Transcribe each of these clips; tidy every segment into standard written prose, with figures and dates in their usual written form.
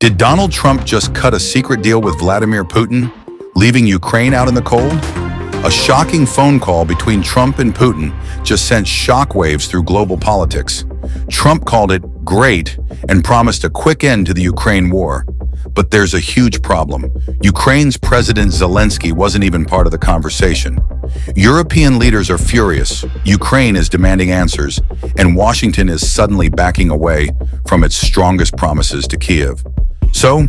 Did Donald Trump just cut a secret deal with Vladimir Putin, leaving Ukraine out in the cold? A shocking phone call between Trump and Putin just sent shockwaves through global politics. Trump called it great and promised a quick end to the Ukraine war. But there's a huge problem. Ukraine's President Zelensky wasn't even part of the conversation. European leaders are furious, Ukraine is demanding answers, and Washington is suddenly backing away from its strongest promises to Kyiv. So,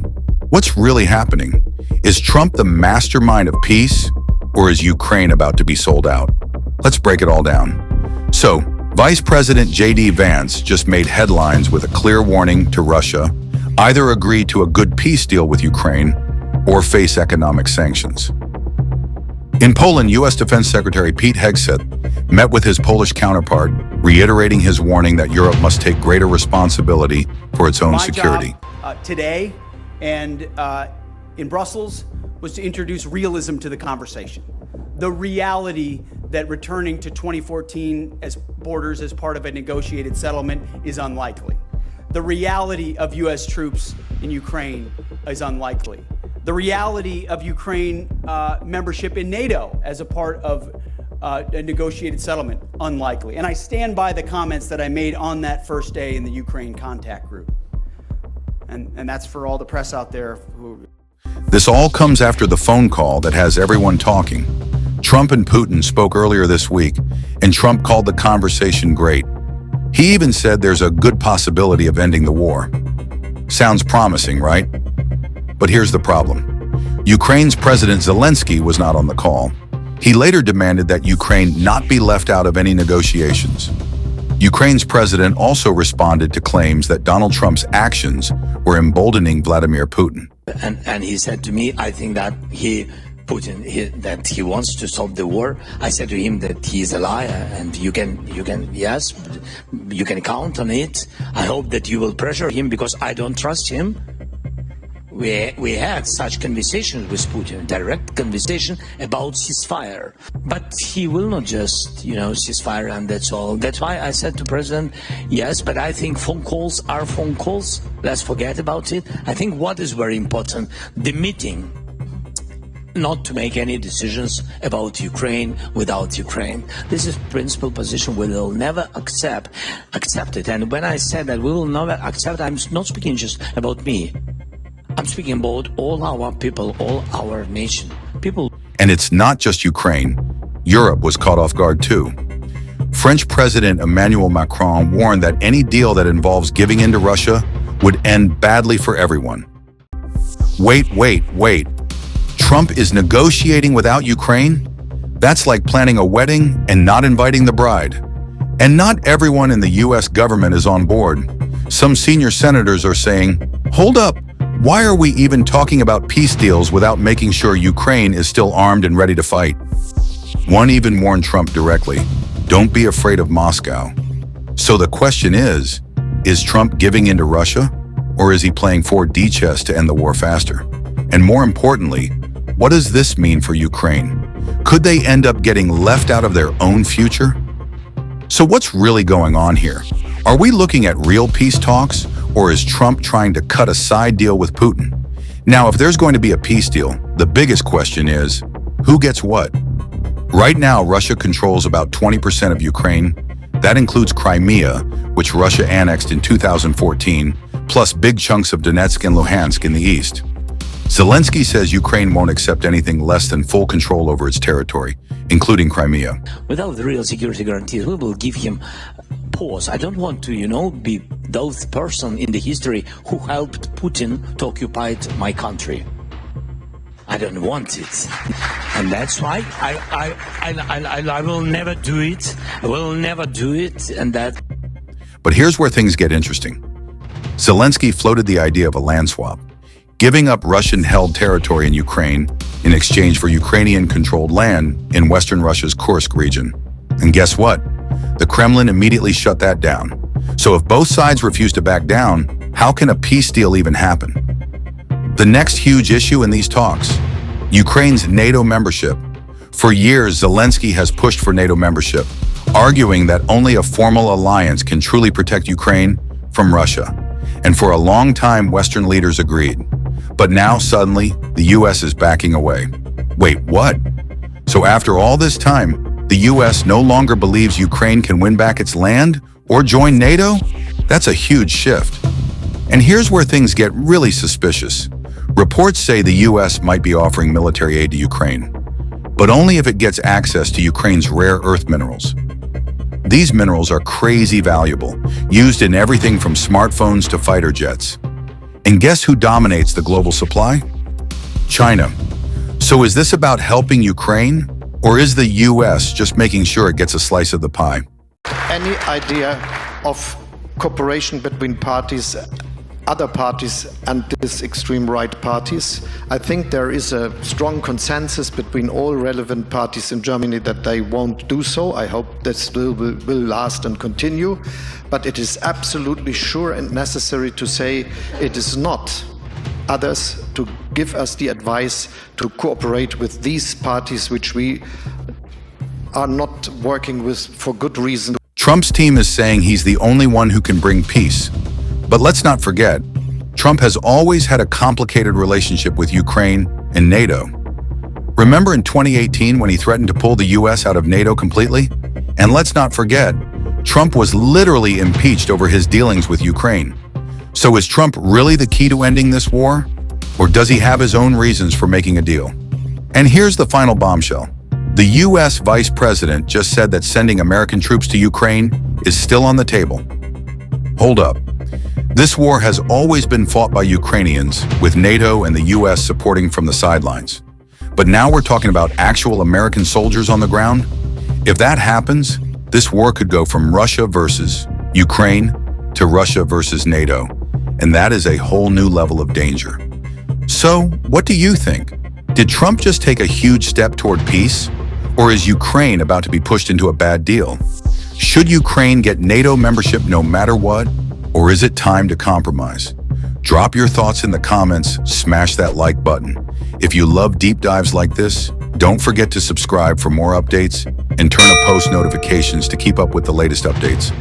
what's really happening? Is Trump the mastermind of peace, or is Ukraine about to be sold out? Let's break it all down. So, Vice President J.D. Vance just made headlines with a clear warning to Russia: either agree to a good peace deal with Ukraine or face economic sanctions. In Poland, U.S. Defense Secretary Pete Hegseth met with his Polish counterpart, reiterating his warning that Europe must take greater responsibility for its own security. My job today and in Brussels was to introduce realism to the conversation. The reality that returning to 2014 as borders as part of a negotiated settlement is unlikely. The reality of U.S. troops in Ukraine is unlikely. The reality of Ukraine membership in NATO as a part of a negotiated settlement, unlikely. And I stand by the comments that I made on that first day in the Ukraine contact group. And that's for all the press out there who... This all comes after the phone call that has everyone talking. Trump and Putin spoke earlier this week, and Trump called the conversation great. He even said there's a good possibility of ending the war. Sounds promising, right? But here's the problem. Ukraine's President Zelensky was not on the call. He later demanded that Ukraine not be left out of any negotiations. Ukraine's president also responded to claims that Donald Trump's actions were emboldening Vladimir Putin. And he said to me, I think that Putin wants to stop the war. I said to him that he is a liar, and you can count on it. I hope that you will pressure him because I don't trust him. We had such conversations with Putin, direct conversation about ceasefire. But he will not just, ceasefire and that's all. That's why I said to President, yes, but I think phone calls are phone calls. Let's forget about it. I think what is very important, the meeting, not to make any decisions about Ukraine without Ukraine. This is principal position we will never accept it. And when I said that we will never accept, I'm not speaking just about me. I'm speaking about all our people, all our nation, people. And it's not just Ukraine. Europe was caught off guard too. French President Emmanuel Macron warned that any deal that involves giving in to Russia would end badly for everyone. Wait. Trump is negotiating without Ukraine? That's like planning a wedding and not inviting the bride. And not everyone in the U.S. government is on board. Some senior senators are saying, hold up. Why are we even talking about peace deals without making sure Ukraine is still armed and ready to fight? One even warned Trump directly, don't be afraid of Moscow. So the question is Trump giving in to Russia? Or is he playing 4D chess to end the war faster? And more importantly, what does this mean for Ukraine? Could they end up getting left out of their own future? So what's really going on here? Are we looking at real peace talks? Or is Trump trying to cut a side deal with Putin? Now, if there's going to be a peace deal, the biggest question is, who gets what? Right now, Russia controls about 20% of Ukraine. That includes Crimea, which Russia annexed in 2014, plus big chunks of Donetsk and Luhansk in the east. Zelensky says Ukraine won't accept anything less than full control over its territory, including Crimea. Without the real security guarantees, we will give him pause. I don't want to, be those person in the history who helped Putin to occupy my country. I don't want it. And that's why I will never do it. I will never do it. And that. But here's where things get interesting. Zelensky floated the idea of a land swap, giving up Russian-held territory in Ukraine in exchange for Ukrainian-controlled land in western Russia's Kursk region. And guess what? The Kremlin immediately shut that down. So if both sides refuse to back down, how can a peace deal even happen? The next huge issue in these talks, Ukraine's NATO membership. For years, Zelensky has pushed for NATO membership, arguing that only a formal alliance can truly protect Ukraine from Russia. And for a long time, Western leaders agreed. But now, suddenly, the US is backing away. Wait, what? So after all this time, the US no longer believes Ukraine can win back its land or join NATO? That's a huge shift. And here's where things get really suspicious. Reports say the US might be offering military aid to Ukraine, but only if it gets access to Ukraine's rare earth minerals. These minerals are crazy valuable, used in everything from smartphones to fighter jets. And guess who dominates the global supply? China. So is this about helping Ukraine, or is the US just making sure it gets a slice of the pie? Any idea of cooperation between parties, other parties and these extreme right parties? I think there is a strong consensus between all relevant parties in Germany that they won't do so. I hope this will last and continue. But it is absolutely sure and necessary to say it is not others to give us the advice to cooperate with these parties which we are not working with for good reason. Trump's team is saying he's the only one who can bring peace. But let's not forget, Trump has always had a complicated relationship with Ukraine and NATO. Remember in 2018 when he threatened to pull the US out of NATO completely? And let's not forget, Trump was literally impeached over his dealings with Ukraine. So is Trump really the key to ending this war? Or does he have his own reasons for making a deal? And here's the final bombshell. The US Vice President just said that sending American troops to Ukraine is still on the table. Hold up. This war has always been fought by Ukrainians, with NATO and the US supporting from the sidelines. But now we're talking about actual American soldiers on the ground? If that happens, this war could go from Russia versus Ukraine to Russia versus NATO, and that is a whole new level of danger. So, what do you think? Did Trump just take a huge step toward peace? Or is Ukraine about to be pushed into a bad deal? Should Ukraine get NATO membership no matter what? Or is it time to compromise? Drop your thoughts in the comments, smash that like button. If you love deep dives like this, don't forget to subscribe for more updates and turn on post notifications to keep up with the latest updates.